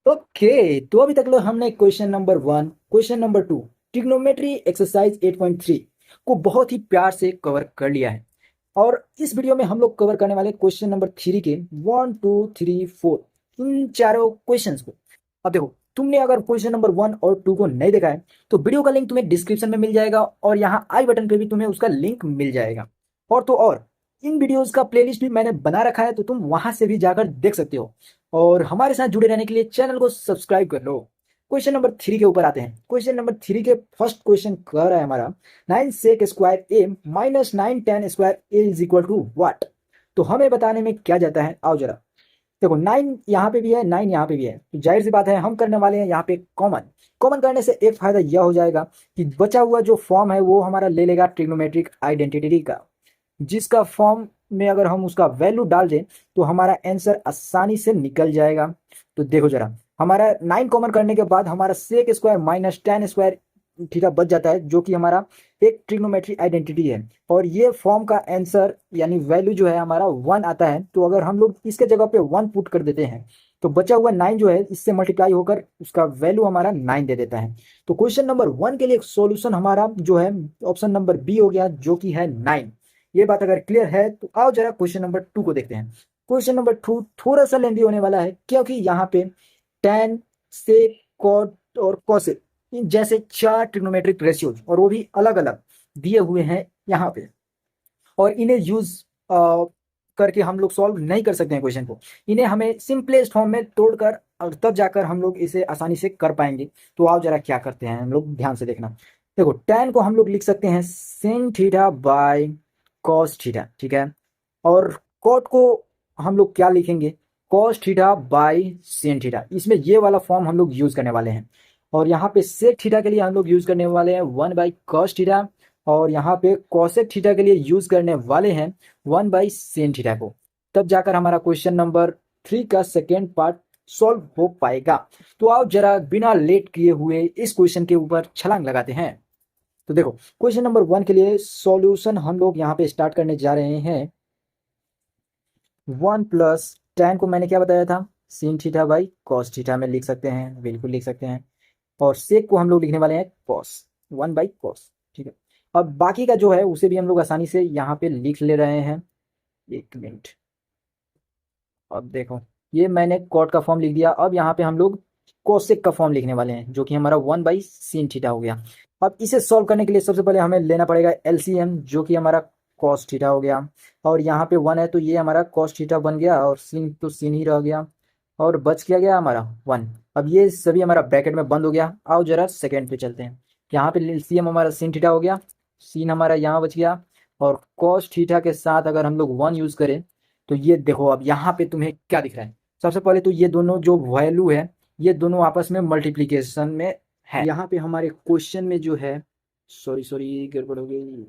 Okay, तो अभी तक लो हमने question number 1, question number 2, trigonometry exercise 8.3 को बहुत ही प्यार से कवर कर लिया है। और इस वीडियो में हम लोग कवर करने वाले क्वेश्चन नंबर 3 के 1 2 3 4 इन चारों क्वेश्चंस को। अब देखो, तुमने अगर क्वेश्चन नंबर 1 और 2 को नहीं देखा है तो वीडियो का लिंक तुम्हें डिस्क्रिप्शन में मिल जाएगा और यहाँ आई बटन पे भी तुम्हें उसका लिंक मिल जाएगा। और तो और इन वीडियोस का प्लेलिस्ट भी मैंने बना रखा है, तो तुम वहां से भी जाकर देख सकते हो। और हमारे साथ जुड़े रहने के लिए चैनल को सब्सक्राइब कर लो। क्वेश्चन नंबर 3 के ऊपर आते हैं। क्वेश्चन नंबर 3 के फर्स्ट क्वेश्चन कह रहा है हमारा 9 sec square A minus 9 tan square A is equal to what. तो हमें बताने में क्या जाता है, आओ जरा देखो। 9 यहाँ पे भी है, 9 यहाँ पे भी है, तो जाहिर सी बात है हम करने वाले हैं यहाँ पे कॉमन। कॉमन करने से एक फायदा यह हो जाएगा कि बचा हुआ जो फॉर्म है वो हमारा ले लेगा ट्रिग्नोमेट्रिक आइडेंटिटी का, जिसका फॉर्म में अगर हम उसका वैल्यू डाल दें तो हमारा आंसर आसानी से निकल जाएगा। तो देखो जरा, हमारा 9 कॉमन करने के बाद हमारा sec square minus tan square theta बच जाता है, जो कि हमारा एक ट्रिग्नोमेट्री आइडेंटिटी है। और ये फॉर्म का आंसर यानी वैल्यू जो है हमारा 1 आता है। तो अगर हम लोग इसके जगह पे 1 पुट कर देते हैं तो बचा हुआ 9 जो है इससे मल्टीप्लाई होकर उसका वैल्यू हमारा 9 दे देता है। तो क्वेश्चन नंबर 1 के लिए सॉल्यूशन हमारा जो है ऑप्शन नंबर बी हो गया, जो कि है 9। ये बात अगर क्लियर है तो आओ जरा क्वेश्चन नंबर 2 को देखते हैं। क्वेश्चन नंबर 2 थोड़ा सा लेंदी होने वाला है, क्योंकि यहाँ पे tan, sec, cot और cosec इन जैसे 4 ट्रिग्नोमेट्रिक रेशियोज और वो भी अलग अलग दिए हुए हैं यहाँ पे। और इन्हें यूज करके हम लोग सॉल्व नहीं कर सकते हैं क्वेश्चन को। इन्हें हमें सिंपलेस्ट फॉर्म में तोड़कर और तब जाकर हम लोग इसे आसानी से कर पाएंगे। तो आओ जरा क्या करते हैं हम लोग, ध्यान से देखना। देखो, tan को हम लोग लिख सकते हैं sin theta by cos theta, ठीक है। और cot को हम लोग क्या लिखेंगे, cos theta by sin theta. इसमें ये वाला फॉर्म हम लोग यूज करने वाले हैं। और यहाँ पे sec थीटा के लिए हम लोग यूज करने वाले हैं 1 बाई cos थीटा। और यहाँ पे cosec थीटा के लिए यूज करने वाले हैं 1 बाई sin थीटा को। तब जाकर हमारा क्वेश्चन नंबर 3 का सेकेंड पार्ट सॉल्व हो पाएगा। तो आओ जरा बिना लेट किए हुए इस क्वेश्चन के ऊपर छलांग लगाते हैं। तो देखो, क्वेश्चन नंबर 1 के लिए सॉल्यूशन हम लोग यहाँ पे स्टार्ट करने जा रहे हैं। 1 प्लस tan को मैंने क्या बताया था, sin theta by cos theta में लिख सकते हैं, बिल्कुल लिख सकते हैं। और sec को हम लोग लिखने वाले हैं cos, 1 बाई cos, ठीक है। अब बाकी का जो है उसे भी हम लोग आसानी से यहाँ पे लिख ले रहे हैं। एक मिनट, अब देखो, ये मैंने कॉट का फॉर्म लिख दिया। अब यहाँ पे हम लोग कोसेक का फॉर्म लिखने वाले हैं, जो कि हमारा 1 बाई sin थीटा हो गया। अब इसे सॉल्व करने के लिए सबसे पहले हमें लेना पड़ेगा एलसीएम, जो कि हमारा cos थीटा हो गया। और यहाँ पे 1 है तो ये हमारा cos थीटा बन गया, और sin तो sin ही रह गया, और बच क्या गया हमारा 1। अब ये सभी हमारा ब्रैकेट में बंद हो गया। आओ जरा सेकेंड पे चलते हैं। यहाँ पे एलसीएम हमारा sin थीटा हो गया, sin हमारा यहाँ बच गया, और cos थीटा के साथ अगर हम लोग 1 यूज करें तो ये देखो, अब यहाँ पे तुम्हें क्या दिख रहा है। सबसे पहले तो ये दोनों जो वैल्यू है ये दोनों आपस में मल्टीप्लीकेशन में है। यहाँ पे हमारे क्वेश्चन में जो है, सॉरी सॉरी गड़बड़ हो गई।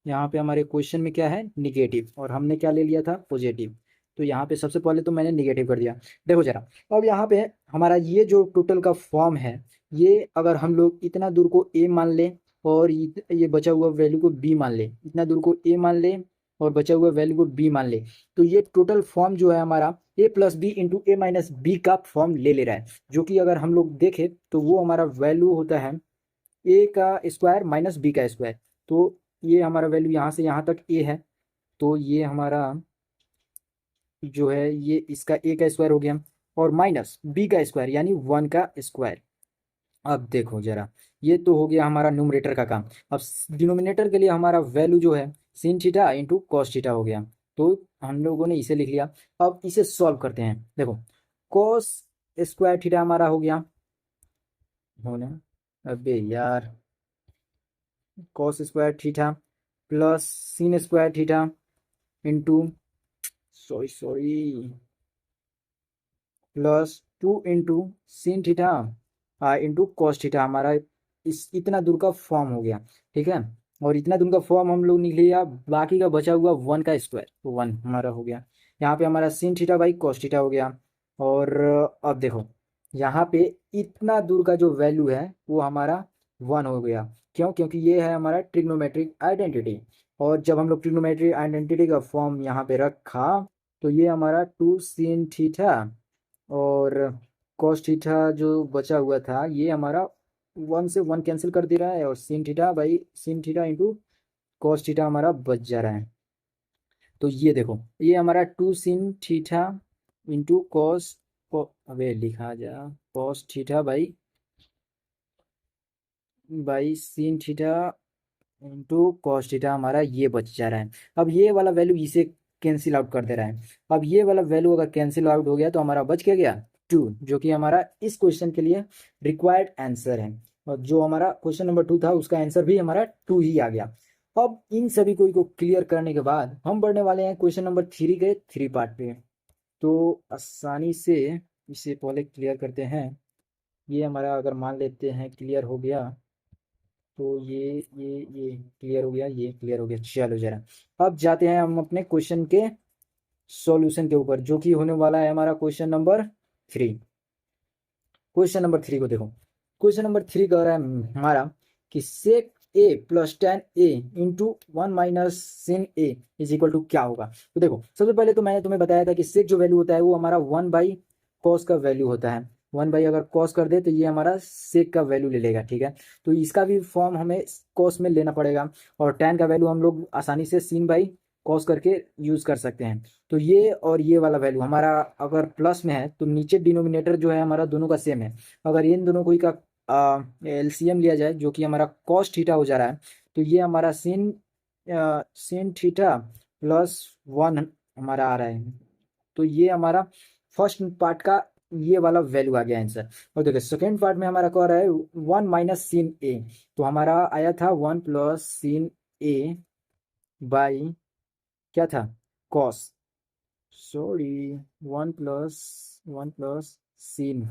यहाँ पे हमारे क्वेश्चन में क्या है, निगेटिव, और हमने क्या ले लिया था, पॉजिटिव। तो यहाँ पे सबसे पहले तो मैंने निगेटिव कर दिया। देखो जरा, अब यहाँ पे हमारा ये जो टोटल का फॉर्म है, ये अगर हम लोग इतना दूर को ए मान ले और ये बचा हुआ वैल्यू को बी मान ले, इतना दूर को ए मान ले और बचा हुआ वैल्यू को बी मान ले, तो ये टोटल फॉर्म जो है हमारा ए प्लस बी इंटू ए माइनस बी का फॉर्म ले रहा है। जो कि अगर हम लोग देखें तो वो हमारा वैल्यू होता है ए का स्क्वायर माइनस बी का स्क्वायर। तो ये हमारा वैल्यू यहाँ से यहाँ तक ए है, तो ये हमारा जो है ये इसका ए का स्क्वायर हो गया, और माइनस बी का स्क्वायर यानी 1 का स्क्वायर। अब देखो जरा, ये तो हो गया हमारा न्यूमरेटर का काम। अब डिनोमिनेटर के लिए हमारा वैल्यू जो है sin theta into cos theta हो गया। तो हम लोगों ने इसे लिख लिया। अब इसे सॉल्व करते हैं। देखो, कॉस स्क्वायर थीटा हमारा हो गया, होना, अबे यार, cos square theta plus sin square theta into, sorry sorry, plus 2 into sin theta into cos theta, हमारा इस इतना दूर का फॉर्म हो गया, ठीक है। और इतना दूर का फॉर्म हम लोग निकल लिया, बाकी का बचा हुआ 1 का स्क्वायर, तो 1 हमारा हो गया। यहाँ पे हमारा sin theta by cos theta हो गया। और अब देखो, यहाँ पे इतना दूर का जो वैल्यू है वो हमारा 1 हो गया। क्यों, क्योंकि ये है हमारा ट्रिग्नोमेट्रिक आइडेंटिटी। और जब हम लोग ट्रिग्नोमेट्रिक आइडेंटिटी का फॉर्म यहाँ पे रखा तो ये हमारा 2 sin थीटा और कॉस थीटा जो बचा हुआ था ये हमारा 1 से 1 कैंसिल कर दे रहा है, और sin theta by sin theta into cos theta हमारा बच जा रहा है। तो ये देखो, ये हमारा 2 sin थीटा इंटू कॉस, अबे लिखा जा, cos theta by sin theta into cos theta हमारा ये बच जा रहा है। अब ये वाला वैल्यू इसे कैंसिल आउट कर दे रहा है। अब ये वाला वैल्यू अगर कैंसिल आउट हो गया तो हमारा बच क्या गया 2, जो कि हमारा इस क्वेश्चन के लिए रिक्वायर्ड आंसर है। और जो हमारा क्वेश्चन नंबर 2 था उसका आंसर भी हमारा 2 ही आ गया। अब इन सभी को क्लियर करने के बाद हम बढ़ने वाले हैं क्वेश्चन नंबर 3 के 3 पार्ट पे। तो आसानी से इसे पहले क्लियर करते हैं। ये हमारा अगर मान लेते हैं क्लियर हो गया, तो ये क्लियर हो गया, ये क्लियर हो गया। चलो जरा अब जाते हैं हम अपने क्वेश्चन के सॉल्यूशन के ऊपर, जो कि होने वाला है हमारा क्वेश्चन नंबर 3। क्वेश्चन नंबर 3 को देखो। क्वेश्चन नंबर 3 कह रहा है हमारा कि sec A plus tan A into 1 minus sin A is equal to क्या होगा। तो देखो, सबसे पहले तो मैंने तुम्हें बताया था कि सेक जो वैल्यू होता है वो हमारा 1 बाई कॉस का वैल्यू होता है। 1 बाई अगर कॉस कर दे तो ये हमारा सेक का वैल्यू ले लेगा, ठीक है। तो इसका भी फॉर्म हमें कॉस में लेना पड़ेगा, और टेन का वैल्यू हम लोग आसानी से sin बाई कॉस करके यूज कर सकते हैं। तो ये और ये वाला वैल्यू हमारा अगर प्लस में है तो नीचे डिनोमिनेटर जो है हमारा दोनों का सेम है। अगर इन दोनों को का एलसीएम लिया जाए, जो कि हमारा कॉस थीटा हो जा रहा है, तो ये हमारा sin थीटा प्लस 1 हमारा आ रहा है। तो ये हमारा फर्स्ट पार्ट का ये वाला वैल्यू आ गया आंसर। और देखिए सेकेंड पार्ट में हमारा कह रहा है 1 माइनस sin ए, तो हमारा आया था 1 प्लस sin ए बाई क्या था कॉस, सॉरी 1 प्लस sin।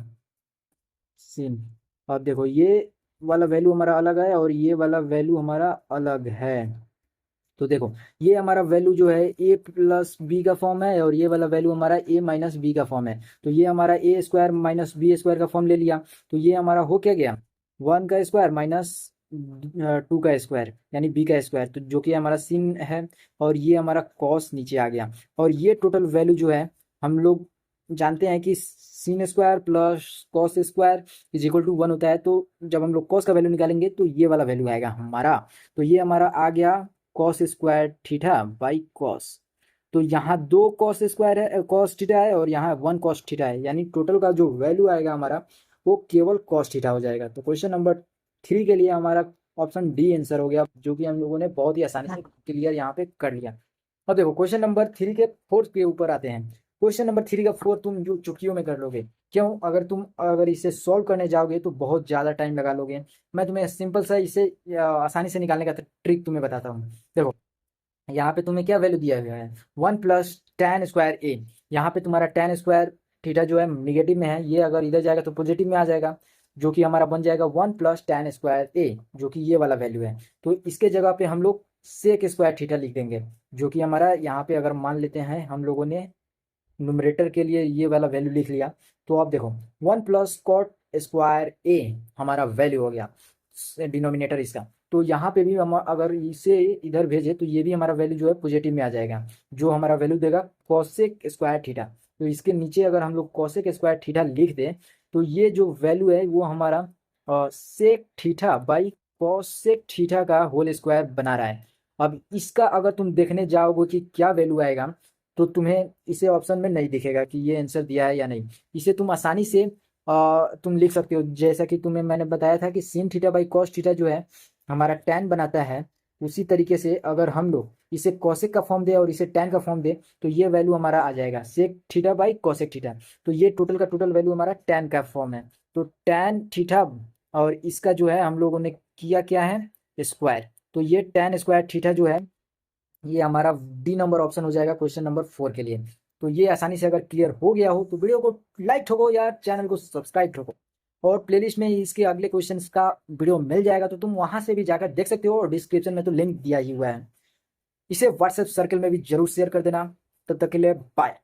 अब देखो ये वाला वैल्यू हमारा अलग है और ये वाला वैल्यू हमारा अलग है। तो देखो ये हमारा वैल्यू जो है ए प्लस बी का फॉर्म है, और ये वाला वैल्यू हमारा ए माइनस बी का फॉर्म है। तो ये हमारा ए स्क्वायर माइनस बी स्क्वायर का फॉर्म ले लिया। तो ये हमारा हो क्या गया 1 का स्क्वायर माइनस 2 का स्क्वायर यानी बी का स्क्वायर, तो जो कि हमारा sin है, और ये हमारा कॉस नीचे आ गया। और ये टोटल वैल्यू जो है हम लोग जानते हैं कि sin square plus cos square is equal to 1 होता है। तो जब हम लोग कॉस का वैल्यू निकालेंगे तो ये वाला वैल्यू आएगा हमारा। तो ये हमारा आ गया cos square theta by cos. तो यहाँ 2 कॉस स्क्वायर है, कॉस थीटा है, और यहाँ 1 कॉस थीटा है, यानी टोटल का जो वैल्यू आएगा हमारा वो केवल कॉस थीटा हो जाएगा। तो क्वेश्चन नंबर 3 के लिए हमारा ऑप्शन डी आंसर हो गया, जो कि हम लोगों ने बहुत ही आसानी से क्लियर यहाँ पे कर लिया। अब देखो क्वेश्चन नंबर 3 के फोर्थ के ऊपर आते हैं। क्वेश्चन नंबर 3 का फोर्थ तुम जो चुटकियों में कर लोगे, क्यों, अगर इसे सॉल्व करने जाओगे तो बहुत ज़्यादा टाइम लगा लोगे। मैं तुम्हें सिंपल सा इसे आसानी से निकालने का ट्रिक तुम्हें बताता हूँ। देखो यहाँ पे तुम्हें क्या वैल्यू दिया गया है 1 प्लस टेन स्क्वायर ए। यहाँ पे तुम्हारा टेन स्क्वायर थीटा जो है निगेटिव में है, ये अगर इधर जाएगा तो पॉजिटिव में आ जाएगा, जो कि हमारा बन जाएगा 1 प्लस टेन स्क्वायर ए, जो कि ये वाला वैल्यू है। तो इसके जगह पे हम लोग सेक स्क्वायर थीटा लिख देंगे, जो कि हमारा यहाँ पे अगर मान लेते हैं हम लोगों ने न्यूमरेटर के लिए ये वाला वैल्यू लिख लिया। तो आप देखो 1 प्लस कॉट स्क्वायर ए हमारा वैल्यू हो गया डिनोमिनेटर इसका। तो यहाँ पे भी हम अगर इसे इधर भेजे तो ये भी हमारा वैल्यू जो है पॉजिटिव में आ जाएगा, जो हमारा वैल्यू देगा कोसेक स्क्वायर थीटा। तो इसके नीचे अगर हम लोग कोसेक स्क्वायर थीटा लिख दें तो ये जो वैल्यू है वो हमारा sec theta by cosec theta का होल स्क्वायर बना रहा है। अब इसका अगर तुम देखने जाओगे कि क्या वैल्यू आएगा, तो तुम्हें इसे ऑप्शन में नहीं दिखेगा कि ये आंसर दिया है या नहीं। इसे तुम आसानी से तुम लिख सकते हो, जैसा कि तुम्हें मैंने बताया था कि sin theta by cos theta जो है हमारा tan बनाता है। उसी तरीके से अगर हम लोग इसे कॉसेक का फॉर्म दे और इसे tan का फॉर्म दे तो ये वैल्यू हमारा आ जाएगा sec theta by cosec theta. तो ये टोटल का टोटल वैल्यू हमारा tan का फॉर्म है। तो tan थीटा और इसका जो है हम लोगों ने किया क्या है स्क्वायर। तो ये tan स्क्वायर थीटा जो है ये हमारा डी नंबर ऑप्शन हो जाएगा क्वेश्चन नंबर 4 के लिए। तो ये आसानी से अगर क्लियर हो गया हो तो वीडियो को लाइक ठोको यार, चैनल को सब्सक्राइब ठोको, और प्लेलिस्ट में इसके अगले क्वेश्चंस का वीडियो मिल जाएगा, तो तुम वहां से भी जाकर देख सकते हो, और डिस्क्रिप्शन में तो लिंक दिया ही हुआ है। इसे व्हाट्सएप सर्कल में भी जरूर शेयर कर देना। तब तक के लिए बाय।